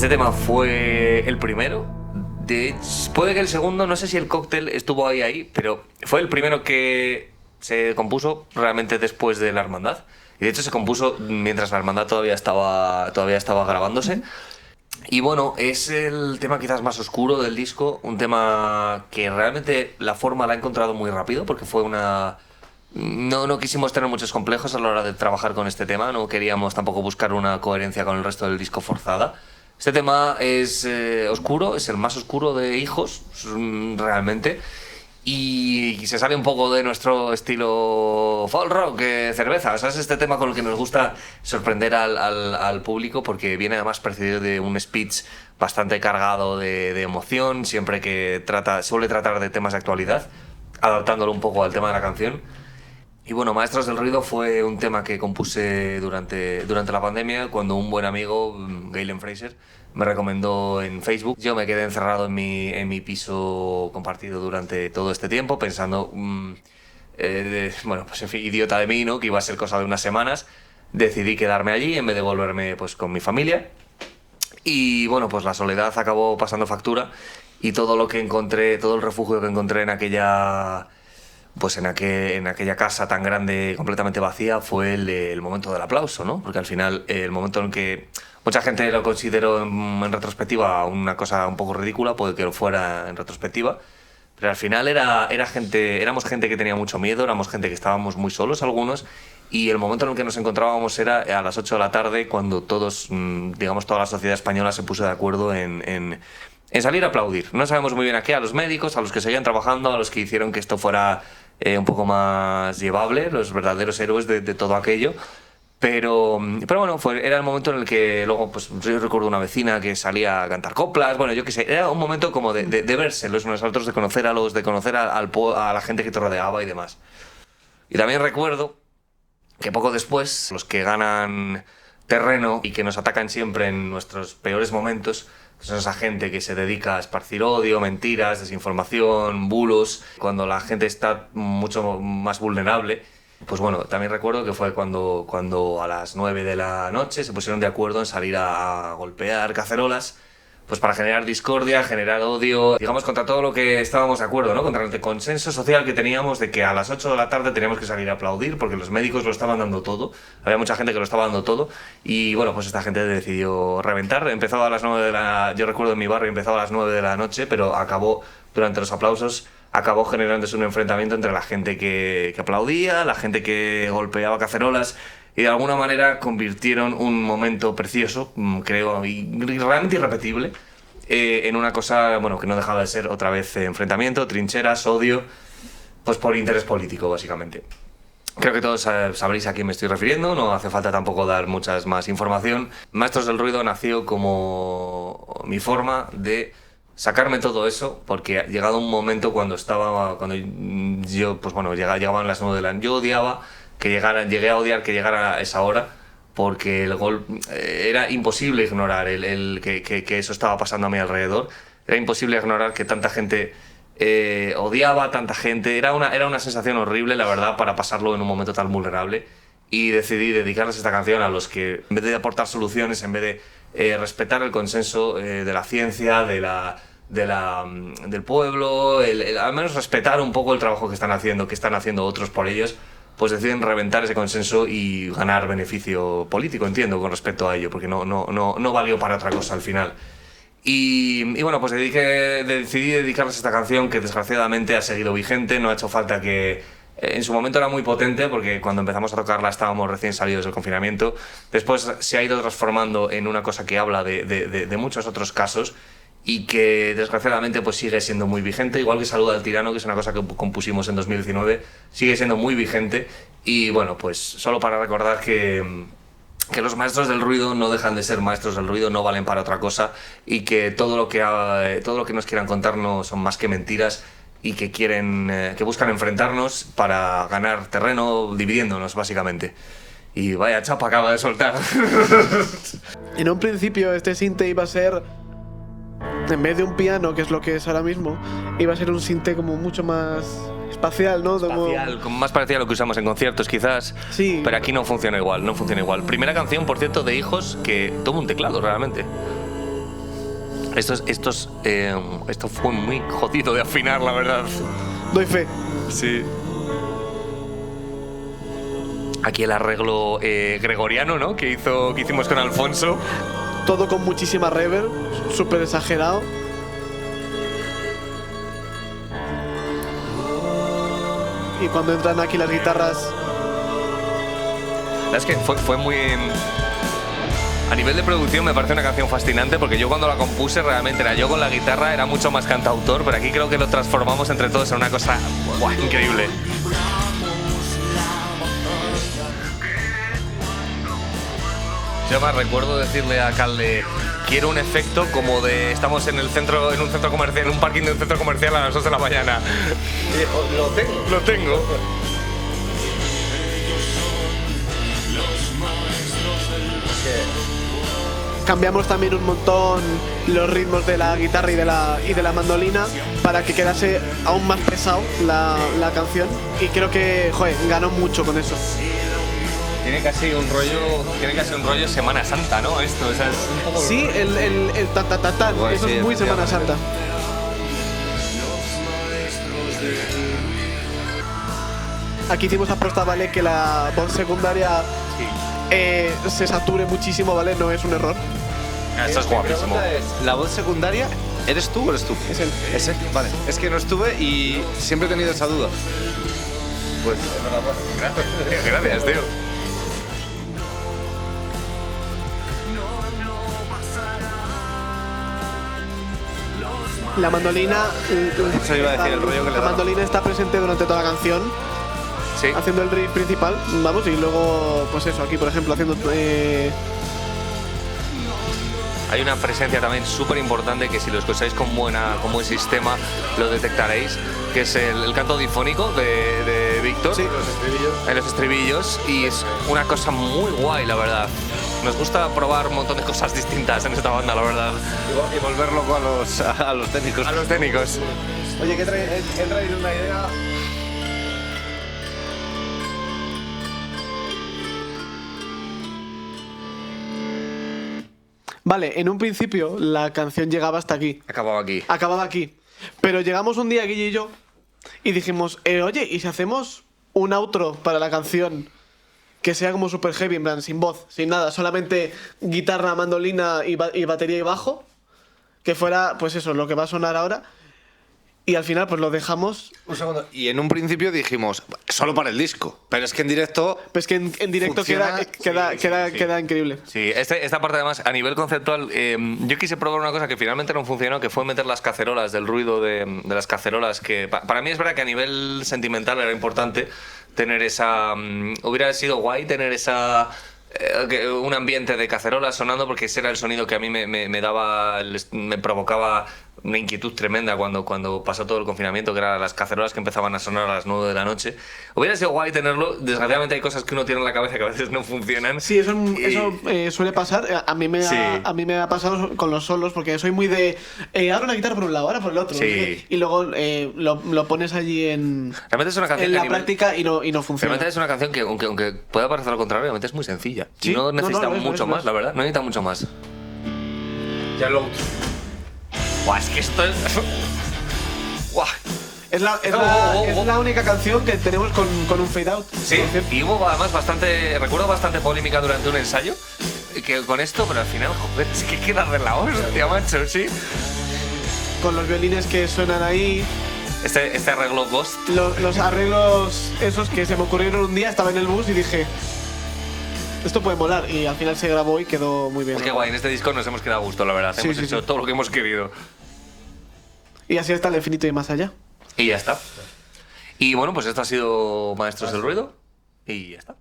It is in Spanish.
Este tema fue el primero. Puede que el segundo, no sé si el cóctel estuvo ahí, pero fue el primero que se compuso realmente después de La Hermandad. Y de hecho se compuso mientras La Hermandad todavía estaba grabándose. Y bueno, es el tema quizás más oscuro del disco, un tema que realmente la forma la he encontrado muy rápido, porque fue una... No quisimos tener muchos complejos a la hora de trabajar con este tema, no queríamos tampoco buscar una coherencia con el resto del disco forzada. Este tema es oscuro, es el más oscuro de Hijos, realmente, y se sale un poco de nuestro estilo folk rock, cerveza. O sea, es este tema con el que nos gusta sorprender al público, porque viene además precedido de un speech bastante cargado de emoción, siempre que suele tratar de temas de actualidad, adaptándolo un poco al tema de la canción. Y bueno, Maestros del Ruido fue un tema que compuse durante la pandemia, cuando un buen amigo, Galen Fraser, me recomendó en Facebook. Yo me quedé encerrado en mi piso compartido durante todo este tiempo, pensando, bueno, pues en fin, idiota de mí, ¿no? Que iba a ser cosa de unas semanas. Decidí quedarme allí en vez de volverme pues con mi familia. Y bueno, pues la soledad acabó pasando factura, y todo lo que encontré, todo el refugio que encontré en aquella... Pues en aquella casa tan grande, completamente vacía, fue el momento del aplauso, ¿no? Porque al final, el momento en que mucha gente lo consideró en retrospectiva una cosa un poco ridícula, puede que lo fuera en retrospectiva, pero al final éramos gente que tenía mucho miedo, éramos gente que estábamos muy solos algunos, y el momento en el que nos encontrábamos era a las 8 de la tarde, cuando todos, digamos, toda la sociedad española se puso de acuerdo en salir a aplaudir. No sabemos muy bien a qué, a los médicos, a los que seguían trabajando, a los que hicieron que esto fuera un poco más llevable, los verdaderos héroes de todo aquello. Pero bueno, era el momento en el que luego, pues yo recuerdo una vecina que salía a cantar coplas, bueno, yo qué sé, era un momento como de verse los unos a otros, de conocer a la gente que te rodeaba y demás. Y también recuerdo que poco después, los que ganan terreno y que nos atacan siempre en nuestros peores momentos, que son esa gente que se dedica a esparcir odio, mentiras, desinformación, bulos, cuando la gente está mucho más vulnerable. Pues bueno, también recuerdo que fue cuando a las 9 de la noche se pusieron de acuerdo en salir a golpear cacerolas, pues para generar discordia, generar odio, digamos, contra todo lo que estábamos de acuerdo, ¿no? Contra el consenso social que teníamos de que a las 8 de la tarde teníamos que salir a aplaudir, porque los médicos lo estaban dando todo, había mucha gente que lo estaba dando todo, y bueno, pues esta gente decidió reventar. Empezaba a las 9 yo recuerdo en mi barrio empezaba a las 9 de la noche, pero acabó, durante los aplausos, acabó generándose un enfrentamiento entre la gente que aplaudía, la gente que golpeaba cacerolas, y de alguna manera convirtieron un momento precioso, creo, y realmente irrepetible, en una cosa, bueno, que no dejaba de ser otra vez enfrentamiento, trincheras, odio, pues por interés político, básicamente. Creo que todos sabréis a quién me estoy refiriendo, no hace falta tampoco dar mucha más información. Maestros del Ruido nació como mi forma de sacarme todo eso, porque ha llegado un momento cuando yo, pues bueno, llegaban las 9 de la noche, yo odiaba llegué a odiar que llegara a esa hora, porque era imposible ignorar que eso estaba pasando a mi alrededor, era imposible ignorar que tanta gente odiaba a tanta gente, era una sensación horrible, la verdad, para pasarlo en un momento tan vulnerable, y decidí dedicarles esta canción a los que, en vez de aportar soluciones, en vez de respetar el consenso de la ciencia, del pueblo, al menos respetar un poco el trabajo que están haciendo otros por ellos, pues deciden reventar ese consenso y ganar beneficio político, entiendo, con respecto a ello, porque no valió para otra cosa al final. Y bueno, pues decidí dedicarles esta canción, que desgraciadamente ha seguido vigente, no ha hecho falta que... En su momento era muy potente, porque cuando empezamos a tocarla estábamos recién salidos del confinamiento. Después se ha ido transformando en una cosa que habla de muchos otros casos, y que desgraciadamente pues sigue siendo muy vigente, igual que Saluda al Tirano, que es una cosa que compusimos en 2019, sigue siendo muy vigente. Y bueno, pues solo para recordar que los maestros del ruido no dejan de ser maestros del ruido, no valen para otra cosa, y que todo lo que nos quieran contar no son más que mentiras, y que buscan enfrentarnos para ganar terreno dividiéndonos, básicamente. Y vaya chapa acaba de soltar. En un principio este sinte iba a ser, en vez de un piano, que es lo que es ahora mismo, iba a ser un sinte como mucho más espacial, ¿no? Espacial, como más parecido a lo que usamos en conciertos, quizás. Sí. Pero aquí no funciona igual. Primera canción, por cierto, de Hijos que toma un teclado, realmente. Esto fue muy jodido de afinar, la verdad. Doy fe. Sí. Aquí el arreglo gregoriano, ¿no? Que hicimos con Alfonso. Todo con muchísima reverb, súper exagerado. Y cuando entran aquí las guitarras... La verdad es que fue muy... A nivel de producción me parece una canción fascinante, porque yo cuando la compuse realmente era yo con la guitarra, era mucho más cantautor, pero aquí creo que lo transformamos entre todos en una cosa increíble. Yo más recuerdo decirle a Calde, quiero un efecto como de estamos en un centro comercial, en un parking de un centro comercial a las 2 de la mañana. Lo tengo. Cambiamos también un montón los ritmos de la guitarra y de la mandolina para que quedase aún más pesado la canción. Y creo que, ganó mucho con eso. Tiene casi un rollo Semana Santa, ¿no? Esto, o sea, es un poco... Sí, el ta, Bueno, eso sí, es muy Semana Santa. Aquí hicimos aposta, ¿vale? Que la voz secundaria se sature muchísimo, ¿vale? No es un error. Esto es guapísimo. ¿La voz secundaria eres tú o eres tú? Es él. ¿Es él? Vale. Es que no estuve y siempre he tenido esa duda. Pues Gracias, tío. La mandolina... Eso iba a decir, el rollo que le la daba. mandolina está presente durante toda la canción, Sí. haciendo el riff principal, vamos, y luego, pues eso, aquí por ejemplo, haciendo... Hay una presencia también súper importante que si lo escucháis con buen sistema lo detectaréis, que es el canto difónico de Víctor. Sí. En los estribillos, y es una cosa muy guay, la verdad. Nos gusta probar un montón de cosas distintas en esta banda, la verdad. Y volver loco a los técnicos. A los técnicos. Oye, que he traído una idea. Vale, en un principio la canción llegaba hasta aquí, Acababa aquí. acababa aquí, pero llegamos un día, Guille y yo, y dijimos, oye, ¿y si hacemos un outro para la canción que sea como super heavy, en plan, sin voz, sin nada, solamente guitarra, mandolina y batería y bajo? Que fuera, pues eso, lo que va a sonar ahora. Y al final, pues lo dejamos. Un segundo. Y en un principio dijimos, solo para el disco. Pero es que en directo... Pues que en directo Funciona, queda increíble. Sí, esta parte además, a nivel conceptual, yo quise probar una cosa que finalmente no funcionó, que fue meter las cacerolas, del ruido de las cacerolas, que para mí es verdad que a nivel sentimental era importante tener esa... hubiera sido guay tener esa... un ambiente de cacerolas sonando, porque ese era el sonido que a mí me daba, me provocaba una inquietud tremenda cuando pasó todo el confinamiento, que eran las cacerolas que empezaban a sonar a las 9 de la noche. Hubiera sido guay tenerlo. Desgraciadamente hay cosas que uno tiene en la cabeza que a veces no funcionan. Sí, eso suele pasar. A mí me ha pasado con los solos, porque soy muy de ahora una guitarra por un lado, ahora por el otro. Sí. Y luego lo pones allí Realmente es una canción en la práctica y no funciona. Realmente es una canción que, aunque pueda parecer lo contrario, realmente es muy sencilla. Sí. No necesita lo es, mucho más, la verdad. No necesita mucho más. Ya lo... Buah, es que esto es... Buah. Es la única canción que tenemos con un fade out. Sí, y hubo además recuerdo bastante polémica durante un ensayo que con esto, pero al final, joder, es que queda de la hostia, macho, sí. Con los violines que suenan ahí. Este arreglo Ghost. Los arreglos esos que se me ocurrieron un día, estaba en el bus y dije, esto puede molar, y al final se grabó y quedó muy bien. Qué guay, en este disco nos hemos quedado a gusto, la verdad. Sí, Hemos sí, hecho sí. todo lo que hemos querido. Y así hasta el infinito y más allá. Y ya está. Y bueno, pues esto ha sido Maestros del Ruido. Y ya está.